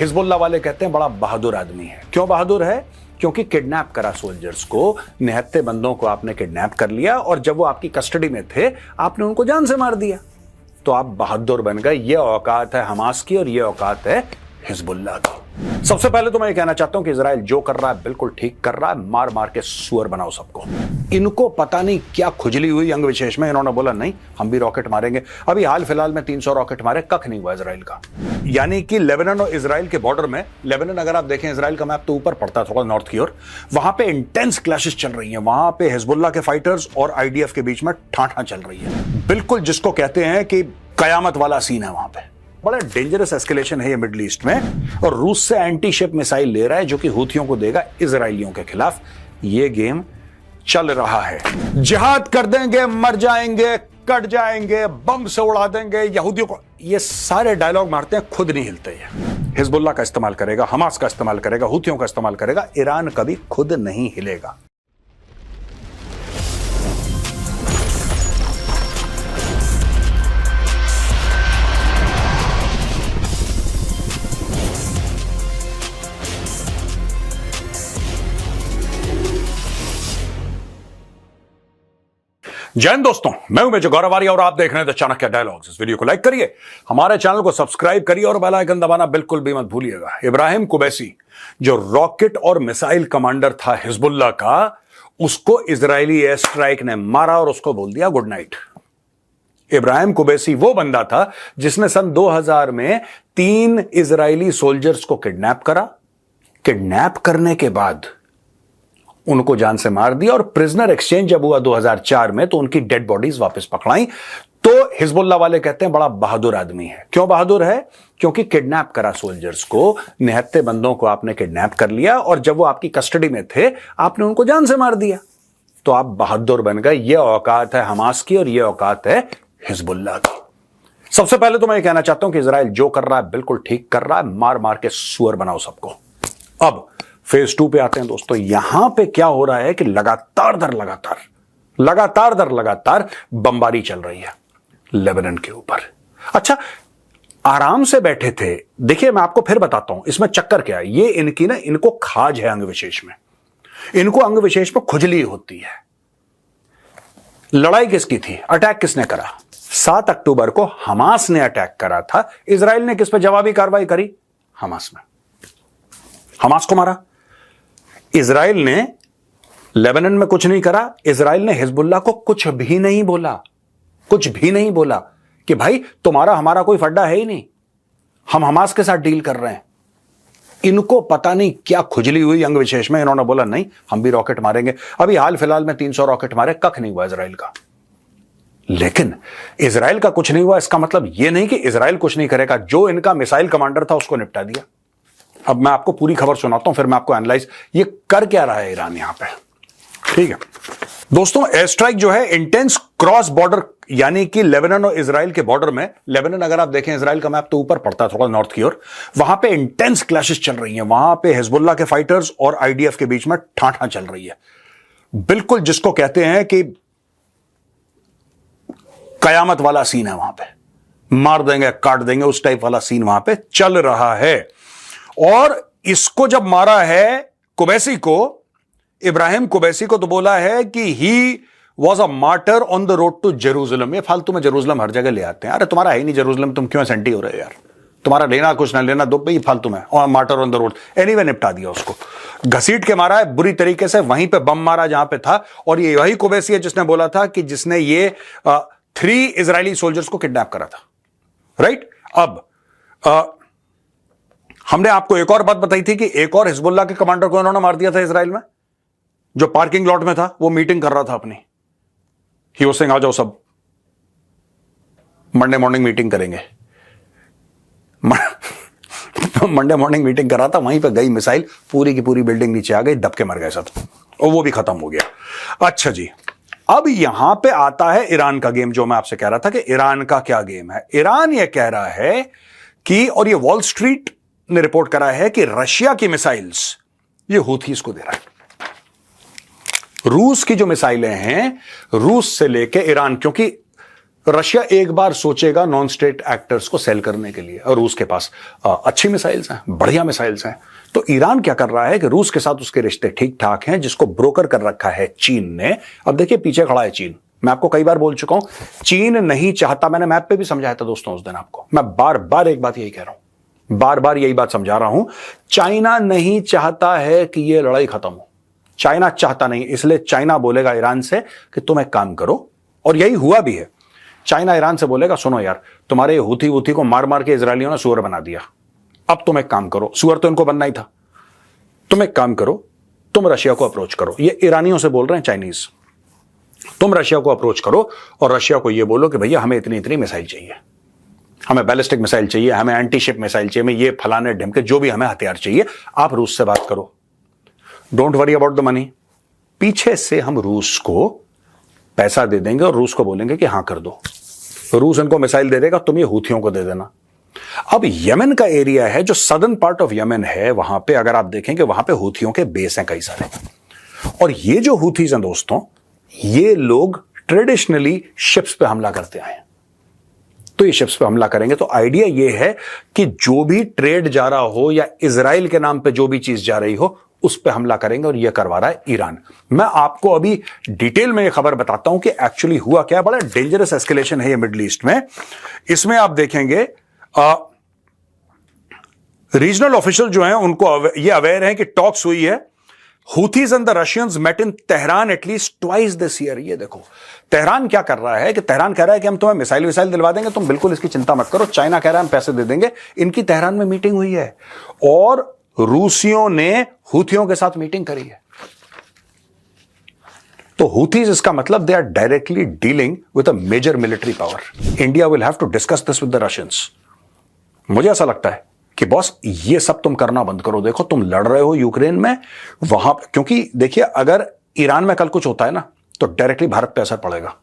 Hezbollah वाले कहते हैं बड़ा बहादुर आदमी है। क्यों बहादुर है? क्योंकि किडनैप करा सोल्जर्स को, निहत्थे बंदों को आपने किडनैप कर लिया और जब वो आपकी कस्टडी में थे आपने उनको जान से मार दिया, तो आप बहादुर बन गए। ये औकात है हमास की और ये औकात है हिजबुल्लाह की। सबसे पहले तो मैं ये कहना चाहता हूं कि इजराइल जो कर रहा है बिल्कुल ठीक कर रहा है। मार मार के सुअर बनाओ सबको। इनको पता नहीं क्या खुजली हुई अंग विशेष में, इन्होंने बोला नहीं हम भी रॉकेट मारेंगे। अभी हाल फिलहाल में 300 रॉकेट मारे, कख नहीं हुआ इजराइल का। यानी कि लेबनान और इजराइल के बॉर्डर में, लेबनान अगर आप देखें इजराइल का मैप तो ऊपर पड़ता है थोड़ा नॉर्थ की ओर, वहां पे इंटेंस क्लैशेस चल रही हैं। वहां पे हिजबुल्लाह के फाइटर्स और आईडीएफ के बीच में ठाठा चल रही है। बिल्कुल जिसको कहते हैं कि कयामत वाला सीन है वहां पे। बड़ा डेंजरस एस्केलेशन है ये मिडिल ईस्ट में, और रूस से एंटी शिप मिसाइल ले रहा है जो कि हूथियों को देगा इजराइलियों के खिलाफ। ये गेम चल रहा है। जिहाद कर देंगे, मर जाएंगे, कट जाएंगे, बम से उड़ा देंगे यहूदियों को, ये सारे डायलॉग मारते हैं, खुद नहीं हिलते ये। हिजबुल्लाह का इस्तेमाल करेगा, हमास का इस्तेमाल करेगा, हूथियों का इस्तेमाल करेगा, ईरान कभी खुद नहीं हिलेगा। जय हिंद दोस्तों, मैं हूं मेजर गौरव आर्य और आप देख रहे हैं द चाणक्य डायलॉग्स। इस वीडियो को लाइक करिए, हमारे चैनल को सब्सक्राइब करिए और बेल आइकन दबाना बिल्कुल भी मत भूलिएगा। इब्राहिम कुबैसी जो रॉकेट और मिसाइल कमांडर था हिजबुल्लाह का, उसको इजरायली एयर स्ट्राइक ने मारा और उसको बोल दिया गुड नाइट। इब्राहिम कुबैसी वो बंदा था जिसने सन 2000 में 3 इजरायली सोल्जर्स को किडनैप करा। किडनैप करने के बाद उनको जान से मार दिया और प्रिजनर एक्सचेंज जब हुआ 2004 में तो उनकी डेड बॉडीज वापस पकड़ाई। तो हिजबुल्लाह वाले कहते हैं बड़ा बहादुर आदमी है। क्यों बहादुर है? क्योंकि किडनैप करा सोल्जर्स को, निहत्थे बंदों को आपने किडनैप कर लिया और जब वो आपकी कस्टडी में थे आपने उनको जान से मार दिया, तो आप बहादुर बन गए। ये औकात है हमास की और ये औकात है हिजबुल्लाह की। सबसे पहले तो मैं ये कहना चाहता हूं कि इजराइल जो कर रहा है बिल्कुल ठीक कर रहा है। मार मार के सुअर बनाओ सबको। अब फेज 2 पे आते हैं दोस्तों। यहां पे क्या हो रहा है कि लगातार दर लगातार बमबारी चल रही है लेबनान के ऊपर। अच्छा, आराम से बैठे थे। देखिए मैं आपको फिर बताता हूं इसमें चक्कर क्या है। ये इनकी ना, इनको खाज है अंग विशेष में, इनको अंग विशेष पर खुजली होती है। लड़ाई किसकी थी? अटैक किसने करा? 7 अक्टूबर को हमास ने अटैक करा था। इजराइल ने किस पे जवाबी कार्रवाई करी? हमास में। हमास को मारा। इजराइल ने लेबनान में कुछ नहीं करा। इजराइल ने हिजबुल्लाह को कुछ भी नहीं बोला कि भाई तुम्हारा हमारा कोई फड्डा है ही नहीं, हम हमास के साथ डील कर रहे हैं। इनको पता नहीं क्या खुजली हुई अंग विशेष में, इन्होंने बोला नहीं हम भी रॉकेट मारेंगे। अभी हाल फिलहाल में 300 रॉकेट मारे, कख नहीं हुआ इजराइल का। लेकिन इजराइल का कुछ नहीं हुआ इसका मतलब यह नहीं कि इजराइल कुछ नहीं करेगा। जो इनका मिसाइल कमांडर था उसको निपटा दिया। अब मैं आपको पूरी खबर सुनाता हूं, फिर मैं आपको एनालाइज ये कर क्या रहा है ईरान यहां पे। ठीक है दोस्तों, एयर स्ट्राइक जो है इंटेंस क्रॉस बॉर्डर, यानी कि लेबनान और इजराइल के बॉर्डर में। लेबनान अगर आप देखें इजराइल का मैप तो ऊपर पड़ता है थोड़ा नॉर्थ की ओर, वहां पे इंटेंस क्लैशेस चल रही हैं। वहां पे हिजबुल्लाह के फाइटर्स और आईडीएफ के बीच में ठाठा चल रही है। बिल्कुल जिसको कहते हैं कि कयामत वाला सीन है वहां पे, मार देंगे काट देंगे उस टाइप वाला सीन वहां पे चल रहा है। और इसको जब मारा है कुबैसी को, इब्राहिम कुबैसी को, तो बोला है कि he was a martyr on the road to Jerusalem. ये फालतू में जेरूसलम हर जगह ले आते हैं। अरे तुम्हारा है ही नहीं जेरूसलम, तुम क्यों सेंटी हो रहे हो यार? तुम्हारा लेना कुछ ना लेना, दो भाई फालतू में। और martyr on the road anyway निपटा दिया उसको, घसीट के मारा है बुरी तरीके से, वहीं पे बम मारा जहां पे था। और ये वही कुबैसी है जिसने बोला था कि जिसने ये 3 इजरायली सोल्जर्स को किडनैप करा था। राइट। अब हमने आपको एक और बात बताई थी कि एक और हिजबुल्लाह के कमांडर को इन्होंने मार दिया था इजराइल में, जो पार्किंग लॉट में था, वो मीटिंग कर रहा था अपनी। ही वाज सेइंग आ जाओ सब, मंडे मॉर्निंग मीटिंग करेंगे। मंडे मॉर्निंग मीटिंग कर रहा था, वहीं पे गई मिसाइल, पूरी की पूरी बिल्डिंग नीचे आ गई, दब के मर गए सब, और वो भी खत्म हो गया। अच्छा जी, अब यहां पे आता है ईरान का गेम, जो मैं आपसे कह रहा था कि ईरान का क्या गेम है। ईरान ये कह रहा है कि, और ये वॉल स्ट्रीट ने रिपोर्ट करा है कि रशिया की मिसाइल्स ये हूथीज को दे रहा है। रूस की जो मिसाइलें हैं, रूस से लेके ईरान, क्योंकि रशिया एक बार सोचेगा नॉन स्टेट एक्टर्स को सेल करने के लिए, और रूस के पास अच्छी मिसाइल्स हैं, बढ़िया मिसाइल्स हैं। तो ईरान क्या कर रहा है कि रूस के साथ उसके रिश्ते ठीक ठाक हैं, जिसको ब्रोकर कर रखा है चीन ने। अब देखिए पीछे खड़ा है चीन। मैं आपको कई बार बोल चुका हूं, चीन नहीं चाहता, मैंने मैप पे भी समझाया था दोस्तों उस दिन आपको, मैं बार बार एक बात यही कह रहा हूं, बार बार यही बात समझा रहा हूं, चाइना नहीं चाहता है कि यह लड़ाई खत्म हो। चाइना चाहता नहीं, इसलिए चाइना बोलेगा ईरान से कि तुम एक काम करो, और यही हुआ भी है। चाइना ईरान से बोलेगा सुनो यार, तुम्हारे हुथी वुथी को मार मार के इजरायलियों ने सुअर बना दिया, अब तुम एक काम करो, सुअर तो इनको बनना ही था, तुम एक काम करो, तुम रशिया को अप्रोच करो। ये ईरानियों से बोल रहे हैं चाइनीज, तुम रशिया को अप्रोच करो और रशिया को ये बोलो कि भैया हमें इतनी इतनी मिसाइल चाहिए, हमें बैलिस्टिक मिसाइल चाहिए, हमें एंटी शिप मिसाइल चाहिए, हमें ये फलाने ढिमके जो भी हमें हथियार चाहिए, आप रूस से बात करो, don't worry about the money. पीछे से हम रूस को पैसा दे देंगे और रूस को बोलेंगे कि हां कर दो, रूस इनको मिसाइल दे देगा, तुम ये हूथियों को दे देना। अब यमन का एरिया है, जो सदर्न पार्ट ऑफ यमन है, वहां पे अगर आप देखेंगे वहां पे हूथियों के बेस हैं कई सारे, और ये जो हूथीज हैं दोस्तों, ये लोग ट्रेडिशनली शिप्स पे हमला करते आए हैं। तो ये शिप्स पे हमला करेंगे, तो आइडिया ये है कि जो भी ट्रेड जा रहा हो या इजराइल के नाम पे जो भी चीज जा रही हो उस पे हमला करेंगे, और ये करवा रहा है ईरान। मैं आपको अभी डिटेल में ये खबर बताता हूं कि एक्चुअली हुआ क्या। बड़ा डेंजरस एस्केलेशन है ये मिडिल ईस्ट में। इसमें आप देखेंगे रीजनल ऑफिशियल जो हैं उनको ये अवेयर हैं कि टॉक्स हुई है, Houthis and the Russians met in Tehran at least twice this year. ये देखो तेहरान क्या कर रहा है कि तेहरान कह रहा है कि हम तुम्हें मिसाइल विसाइल दिलवा देंगे, तुम बिल्कुल इसकी चिंता मत करो। चाइना कह रहा है हम पैसे दे देंगे। इनकी तेहरान में मीटिंग हुई है और रूसियों ने हूथियों के साथ मीटिंग करी है। तो हूथीज, इसका मतलब they are directly dealing with a major military power. India will have to discuss this with the Russians. मुझे ऐसा लगता है कि बॉस ये सब तुम करना बंद करो। देखो तुम लड़ रहे हो यूक्रेन में, वहां, क्योंकि देखिए अगर ईरान में कल कुछ होता है ना तो डायरेक्टली भारत पे असर पड़ेगा।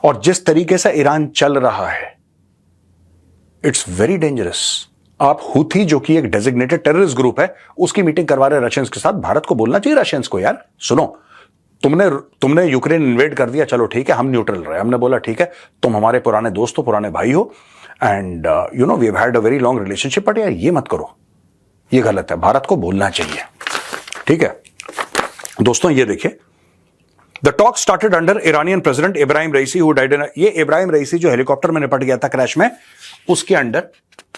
और जिस तरीके से ईरान चल रहा है, इट्स वेरी डेंजरस। आप हूथी जो कि एक डेजिग्नेटेड टेररिस्ट ग्रुप है, उसकी मीटिंग करवा रहे रशियंस के साथ। भारत को बोलना चाहिए रशियंस को, यार सुनो, तुमने यूक्रेन इन्वेड कर दिया, चलो ठीक है, हम न्यूट्रल रहे। हमने बोला ठीक है, तुम हमारे पुराने दोस्त हो, पुराने भाई हो, and you know we have had a very long relationship, but यार ये मत करो, ये गलत है। भारत को बोलना चाहिए, ठीक है दोस्तों। ये देखिए, the talk started under Iranian president Ibrahim Raisi who died in, ये इब्राहिम रईसी जो हेलीकॉप्टर में निपट गया था क्रैश में, उसके अंडर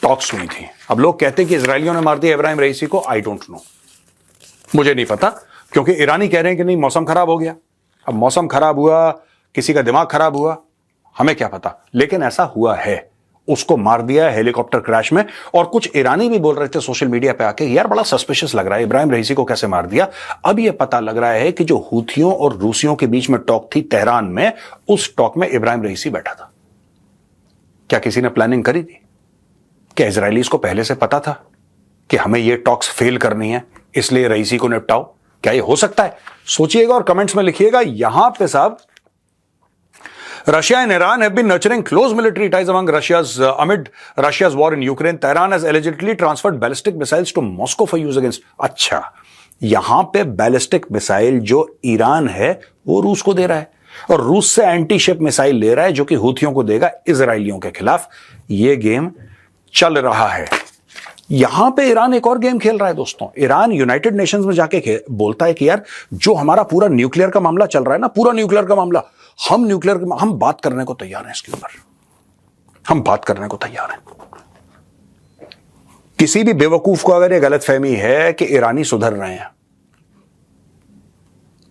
टॉक्स हुई थी। अब लोग कहते हैं कि इजरायलियों ने मार दिया इब्राहिम रईसी को। आई डोंट नो, मुझे नहीं पता, क्योंकि ईरानी कह रहे हैं कि नहीं मौसम खराब हो गया। अब मौसम खराब हुआ, किसी का दिमाग खराब हुआ, हमें क्या पता, लेकिन ऐसा हुआ है। उसको मार दिया हेलीकॉप्टर क्रैश में। और कुछ ईरानी भी बोल रहे थे सोशल मीडिया पे आके, यार बड़ा सस्पिशियस लग रहा है, इब्राहिम रईसी को कैसे मार दिया। अब यह पता लग रहा है कि जो हूथियों और रूसियों के बीच में टॉक थी तेहरान में, उस टॉक में इब्राहिम रईसी बैठा था। क्या किसी ने प्लानिंग करी थी? क्या इजरायलीज को पहले से पता था कि हमें ये टॉक्स फेल करनी है, इसलिए रईसी को निपटाओ? क्या ये हो सकता है? सोचिएगा और कमेंट्स में लिखिएगा। यहां पे साहब, Russia and Iran have been nurturing close military ties amid Russia's war in Ukraine. Tehran has allegedly transferred ballistic missiles to Moscow for use against. अच्छा, यहां पे बैलिस्टिक मिसाइल जो ईरान है वो रूस को दे रहा है, और रूस से एंटी शिप मिसाइल ले रहा है जो कि हूथियों को देगा इजरायलियों के खिलाफ। ये गेम चल रहा है। यहां पे ईरान एक और गेम खेल रहा है दोस्तों। ईरान यूनाइटेड नेशंस में जाके बोलता है कि यार जो हमारा पूरा न्यूक्लियर का मामला चल रहा है ना, पूरा न्यूक्लियर का मामला, हम बात करने को तैयार हैं इसके ऊपर, हम बात करने को तैयार हैं। किसी भी बेवकूफ को अगर यह गलतफहमी है कि ईरानी सुधर रहे हैं,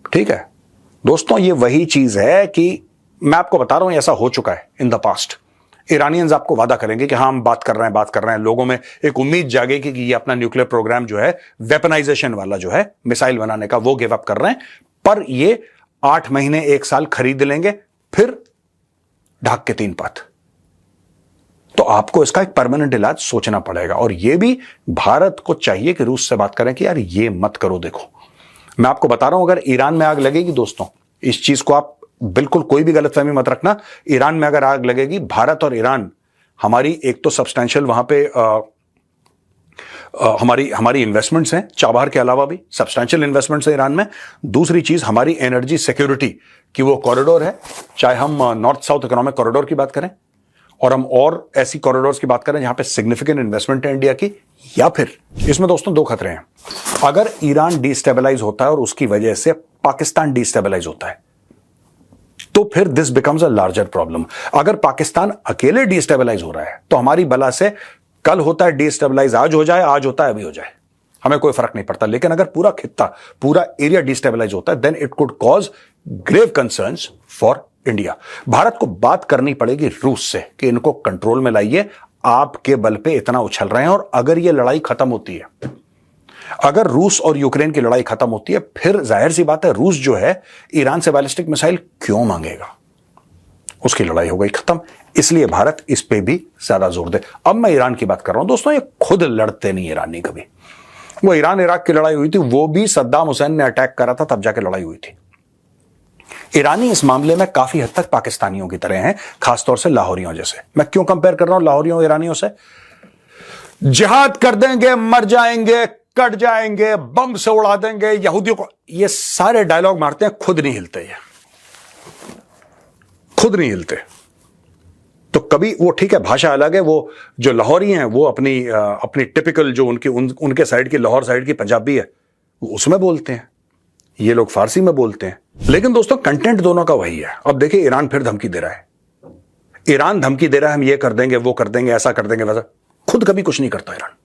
ठीक है दोस्तों, ये वही चीज है कि मैं आपको बता रहा हूं, ऐसा हो चुका है इन द पास्ट। ईरानियंस आपको वादा करेंगे कि हाँ हम बात कर रहे हैं, लोगों में एक उम्मीद जागेगी कि ये अपना न्यूक्लियर प्रोग्राम जो है, वेपनाइजेशन वाला जो है, मिसाइल बनाने का, वो गिव अप कर रहे हैं। पर ये 8 महीने 1 साल खरीद लेंगे, फिर ढाक के 3 पात। तो आपको इसका एक परमानेंट इलाज सोचना पड़ेगा। और यह भी भारत को चाहिए कि रूस से बात करें कि यार ये मत करो। देखो मैं आपको बता रहा हूं, अगर ईरान में आग लगेगी दोस्तों, इस चीज को आप बिल्कुल कोई भी गलतफहमी मत रखना, ईरान में अगर आग लगेगी, भारत और ईरान, हमारी एक तो सब्सटैंशियल वहां पे हमारी हमारी इन्वेस्टमेंट्स हैं चाबहार के अलावा भी सब्सटैंशियल इन्वेस्टमेंट्स हैं ईरान में। दूसरी चीज हमारी एनर्जी सिक्योरिटी की वो कॉरिडोर है, चाहे हम नॉर्थ साउथ इकोनॉमिक कॉरिडोर की बात करें और हम और ऐसी कॉरिडोर्स की बात करें जहां पे सिग्निफिकेंट इन्वेस्टमेंट है इंडिया की, या फिर इसमें दोस्तों दो खतरे हैं। अगर ईरान डिस्टेबलाइज होता है और उसकी वजह से पाकिस्तान डिस्टेबलाइज होता है तो फिर this becomes a larger problem. अगर पाकिस्तान अकेले डिस्टेबलाइज हो रहा है तो हमारी बला से कल होता है डिस्टेबलाइज, आज हो जाए, आज होता है अभी हो जाए, हमें कोई फर्क नहीं पड़ता। लेकिन अगर पूरा खित्ता पूरा एरिया डिस्टेबलाइज होता है then it could cause grave concerns for India. Bharat को बात करनी पड़ेगी रूस से कि इनको कंट्रोल में लाइए, आपके बल पे इतना उछल रहे हैं। और अगर ये लड़ाई खत्म होती है, अगर रूस और यूक्रेन की लड़ाई खत्म होती है, फिर जाहिर सी बात है रूस जो है ईरान से बैलिस्टिक मिसाइल क्यों मांगेगा, उसकी लड़ाई हो गई खत्म। इसलिए भारत इस पे भी ज्यादा जोर दे। अब मैं ईरान की बात कर रहा हूं दोस्तों, ये खुद लड़ते नहीं ईरानी कभी। वो ईरान इराक की लड़ाई हुई थी, वो भी सद्दाम हुसैन ने अटैक करा था तब जाके लड़ाई हुई थी। ईरानी इस मामले में काफी हद तक पाकिस्तानियों की तरह हैं, खासतौर से लाहौरियों जैसे। मैं क्यों कंपेयर कर रहा हूं लाहौरियों ईरानियों से? जिहाद कर देंगे, मर जाएंगे, कट जाएंगे, बम से उड़ा देंगे यहूदियों को, ये सारे डायलॉग मारते हैं, खुद नहीं हिलते, ये खुद नहीं हिलते। तो कभी वो ठीक है, भाषा अलग है, वो जो लाहौरी हैं वो अपनी टिपिकल जो उनके साइड की लाहौर साइड की पंजाबी है वो उसमें बोलते हैं, ये लोग फारसी में बोलते हैं। लेकिन दोस्तों कंटेंट दोनों का वही है। अब देखिए ईरान फिर धमकी दे रहा है, ईरान धमकी दे रहा है हम ये कर देंगे, वो कर देंगे, ऐसा कर देंगे, वैसा। खुद कभी कुछ नहीं करता ईरान,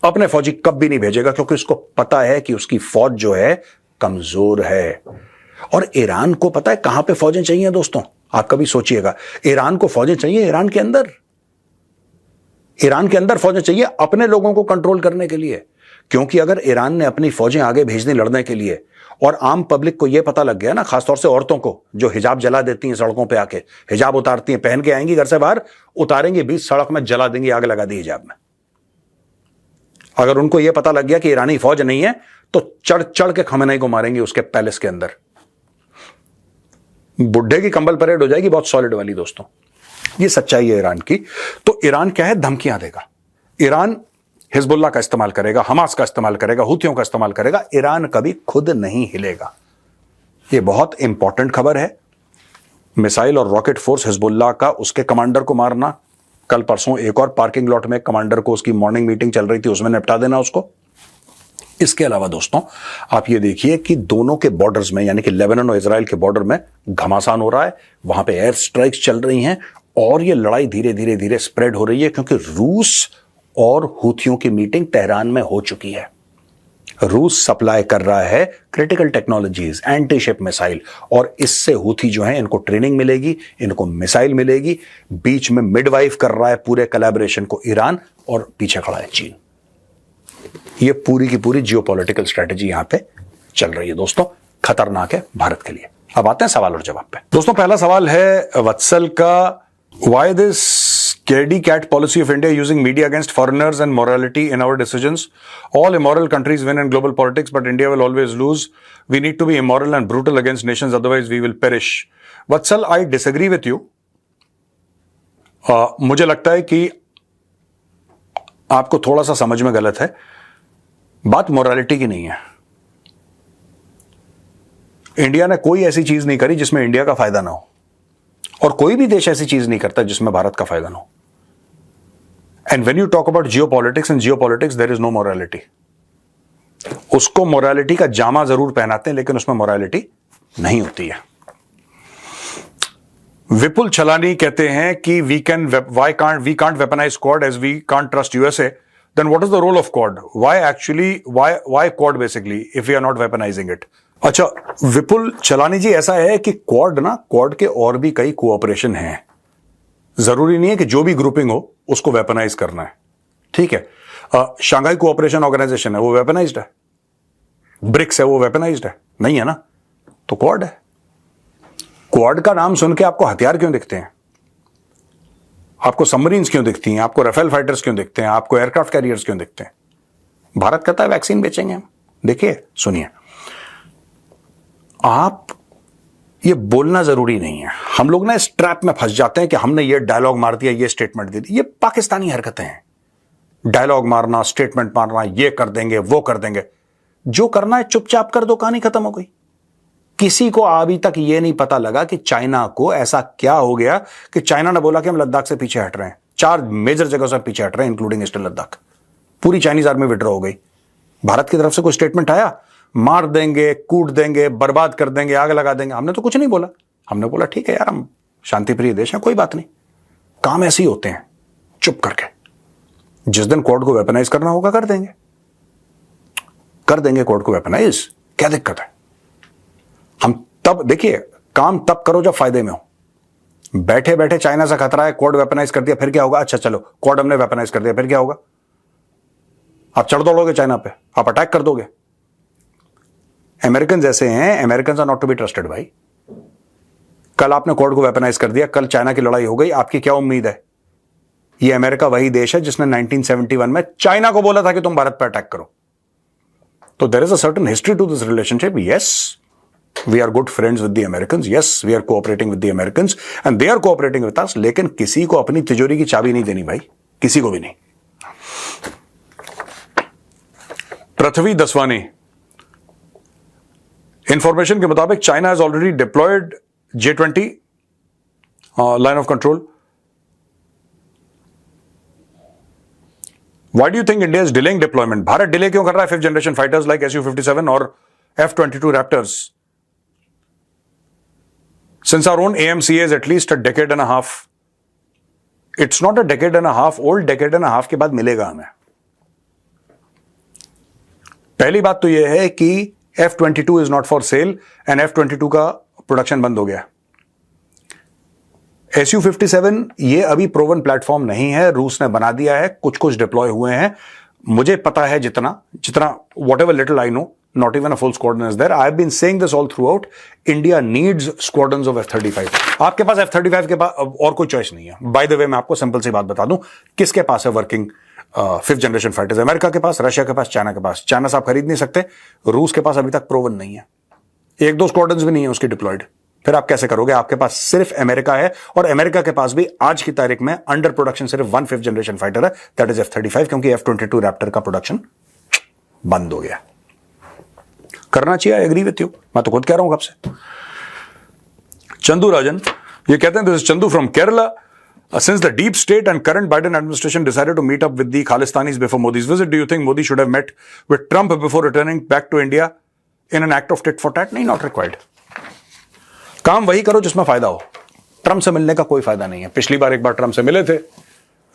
अपने फौजी कब भी नहीं भेजेगा, क्योंकि उसको पता है कि उसकी फौज जो है कमजोर है। और ईरान को पता है कहां पे फौजें चाहिए दोस्तों, आप कभी सोचिएगा। ईरान को फौजें चाहिए ईरान के अंदर, ईरान के अंदर फौजें चाहिए अपने लोगों को कंट्रोल करने के लिए। क्योंकि अगर ईरान ने अपनी फौजें आगे भेजनी लड़ने के लिए और आम पब्लिक को यह पता लग गया ना, खासतौर से औरतों को जो हिजाब जला देती हैं सड़कों पे आके, हिजाब उतारती हैं, पहन के आएंगी घर से बाहर, उतारेंगी बीच सड़क में, जला देंगी, आग लगा दी हिजाब में। अगर उनको यह पता लग गया कि ईरानी फौज नहीं है तो चढ़ चढ़ के खमेनेई को मारेंगे उसके पैलेस के अंदर। बुढ़े की कंबल परेड हो जाएगी, बहुत सॉलिड वाली दोस्तों। ये सच्चाई है ईरान की। तो ईरान क्या है, धमकियां देगा। ईरान हिजबुल्लाह का इस्तेमाल करेगा, हमास का इस्तेमाल करेगा, हुतियों का इस्तेमाल करेगा। ईरान कभी खुद नहीं हिलेगा। यह बहुत इंपॉर्टेंट खबर है। मिसाइल और रॉकेट फोर्स हिजबुल्लाह का, उसके कमांडर को मारना, कल परसों एक और पार्किंग लॉट में कमांडर को, उसकी मॉर्निंग मीटिंग चल रही थी, उसमें निपटा देना उसको। इसके अलावा दोस्तों आप ये देखिए कि दोनों के बॉर्डर्स में, यानी कि लेबनान और इजराइल के बॉर्डर में घमासान हो रहा है, वहां पे एयर स्ट्राइक्स चल रही हैं और ये लड़ाई धीरे धीरे धीरे स्प्रेड हो रही है, क्योंकि रूस और हुथियों की मीटिंग तेहरान में हो चुकी है। रूस सप्लाई कर रहा है critical technologies, anti ship missile, और इससे हुथी जो है इनको ट्रेनिंग मिलेगी, इनको मिसाइल मिलेगी। बीच में मिडवाइफ कर रहा है पूरे कोलैबोरेशन को ईरान, और पीछे खड़ा है चीन। ये पूरी की पूरी जियोपॉलिटिकल स्ट्रेटेजी यहां पे चल रही है दोस्तों, खतरनाक है भारत के लिए। अब आते हैं सवाल और जवाब पे। दोस्तों पहला सवाल है वत्सल का, why this scaredy cat policy of India using media against foreigners and morality in our decisions? All immoral countries win in global politics, but India will always lose. We need to be immoral and brutal against nations, otherwise we will perish. Vatsal, I disagree with you. मुझे लगता है कि आपको थोड़ा सा समझ में गलत है। बात मोरालिटी की नहीं है। इंडिया ने कोई ऐसी चीज नहीं करी जिसमें इंडिया का फायदा ना हो, और कोई भी देश ऐसी चीज नहीं करता जिसमें भारत का फायदा ना हो। And when you talk about geopolitics, in geopolitics there is no morality. उसको मोरालिटी का जामा जरूर पहनाते हैं, लेकिन उसमें मोरालिटी नहीं होती है। विपुल छलानी कहते हैं कि we can't weaponize Quad as we can't trust USA, then what is the role of Quad? Why Quad basically if we are not weaponizing it? अच्छा विपुल चलानी जी, ऐसा है कि क्वाड के और भी कई कोऑपरेशन हैं। जरूरी नहीं है कि जो भी ग्रुपिंग हो उसको वेपनाइज करना है, ठीक है। शंघाई कोऑपरेशन ऑर्गेनाइजेशन है, वो वेपनाइज्ड है। ब्रिक्स है, वो वेपनाइज्ड है? नहीं है ना, तो क्वाड है। क्वाड का नाम सुन के आपको हथियार क्यों दिखते हैं? आपको सबमरीन्स क्यों दिखती हैं? आपको राफेल फाइटर्स क्यों दिखते हैं? आपको एयरक्राफ्ट कैरियर्स क्यों दिखते हैं? भारत कहता है वैक्सीन बेचेंगे हम। देखिए सुनिए, आप ये बोलना जरूरी नहीं है। हम लोग ना इस ट्रैप में फंस जाते हैं कि हमने ये डायलॉग मार दिया, ये स्टेटमेंट दे दी। ये पाकिस्तानी हरकतें हैं डायलॉग मारना, स्टेटमेंट मारना, ये कर देंगे वो कर देंगे। जो करना है चुपचाप कर दो, कहानी खत्म हो गई। किसी को अभी तक ये नहीं पता लगा कि चाइना को ऐसा क्या हो गया कि चाइना ने बोला कि हम लद्दाख से पीछे हट रहे हैं। 4 मेजर जगहों से पीछे हट रहे हैं, इंक्लूडिंग ईस्टर्न लद्दाख। पूरी चाइनीज आर्मी विड्रॉ हो गई। भारत की तरफ से कोई स्टेटमेंट आया? मार देंगे, कूट देंगे, बर्बाद कर देंगे, आग लगा देंगे। हमने तो कुछ नहीं बोला। हमने बोला ठीक है यार, हम शांतिप्रिय देश हैं, कोई बात नहीं। काम ऐसे ही होते हैं, चुप करके। जिस दिन कोर्ट को वेपनाइज करना होगा कर देंगे कोर्ट को वेपनाइज, क्या दिक्कत है? हम तब देखिए, काम तब करो जब फायदे में हो। बैठे बैठे चाइना से खतरा है, कोर्ट वेपनाइज कर दिया, फिर क्या होगा? अच्छा चलो, कोर्ट हमने वेपनाइज कर दिया, फिर क्या होगा? आप चढ़ दौड़ोगे चाइना पे, आप अटैक कर दोगे। अमेरिकन जैसे हैं, American are not to be trusted भाई। कल आपने कोर्ट को वेपनाइज कर दिया, कल चाइना की लड़ाई हो गई, आपकी क्या उम्मीद है? ये अमेरिका वही देश है जिसने 1971 में चाइना को बोला था कि तुम भारत पर अटैक करो। तो there is a certain history to this relationship. Yes, we are good friends with the Americans, yes we are cooperating with the Americans and they are cooperating with us. लेकिन किसी को अपनी तिजोरी की चाबी नहीं देनी भाई, किसी को भी नहीं। पृथ्वी दसवानी, इंफॉर्मेशन के मुताबिक China has already deployed J-20 line of control. Why do you think India is delaying deployment? Bharat delay क्यों कर रहा है 5th generation fighters like Su-57 और F-22 Raptors? Since our own AMCA is at least a decade and a half. It's not a decade and a half old, decade and a half के बाद मिलेगा हमें। पहली बात तो यह है कि F-22 is not for sale and F-22 का प्रोडक्शन बंद हो गया। Su-57 ये अभी प्रोवन प्लेटफॉर्म नहीं है, रूस ने बना दिया है, कुछ कुछ डिप्लॉय हुए हैं। मुझे पता है जितना whatever little I know, not even a full squadron is there. I have been saying this all throughout. India needs squadrons of F-35। आपके पास F-35 के पास और कोई चॉइस नहीं है। बाय द वे, मैं आपको सिंपल सी बात बता दूं, किसके पास है working 5th generation fighters? America के पास, रशिया के पास, चाइना के पास। चाइना से आप खरीद नहीं सकते, रूस के पास अभी तक प्रोवन नहीं है, 1-2 स्क्वाड्रन्स भी नहीं है उसकी डिप्लॉयड। फिर आप कैसे करोगे? आपके पास सिर्फ अमेरिका है, और अमेरिका के पास भी आज की तारीख में अंडर प्रोडक्शन सिर्फ 1 5th जनरेशन फाइटर है, दैट इज F-35, क्योंकि F-22 रैप्टर का प्रोडक्शन बंद हो गया। करना चाहिए, आई एग्री विथ यू, मैं तो खुद कह रहा हूं कब से। चंदू राजन ये कहते हैं, this is Chandu from Kerala. Since the deep state and current Biden administration decided to meet up with the Khalistanis before Modi's visit, do you think Modi should have met with Trump before returning back to India in an act of tit for tat? नहीं, not required. काम वही करो जिसमें फायदा हो। Trump से मिलने का कोई फायदा नहीं है। पिछली बार एक बार ट्रम्प से मिले थे,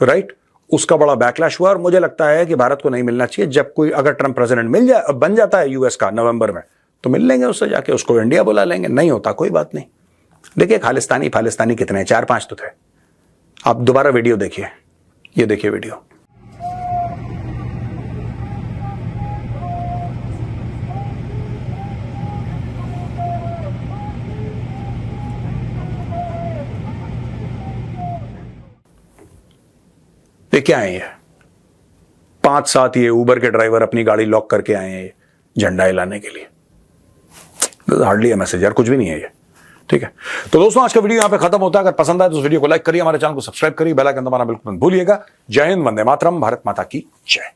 राइट? उसका बड़ा बैकलैश हुआ, और मुझे लगता है कि भारत को नहीं मिलना चाहिए। जब कोई अगर ट्रम्प प्रेसिडेंट बन जाता है यूएस का नवंबर में, तो मिल लेंगे उससे जाके, उसको इंडिया बुला लेंगे। नहीं होता कोई बात नहीं। देखिए, खालिस्तानी कितने हैं? 4-5 तो थे। आप दोबारा वीडियो देखिए, ये देखिए वीडियो। ये क्या है? ये 5-7 ये उबर के ड्राइवर अपनी गाड़ी लॉक करके आए हैं झंडा हिलाने के लिए। हार्डली अ मैसेज यार, कुछ भी नहीं है ये। ठीक है, तो दोस्तों आज का वीडियो यहां पे खत्म होता है। अगर पसंद आए तो उस वीडियो को लाइक करिए, हमारे चैनल को सब्सक्राइब करिए, बेल आइकन दबाना बिल्कुल मत भूलिएगा। जय हिंद, वंदे मातरम, भारत माता की जय।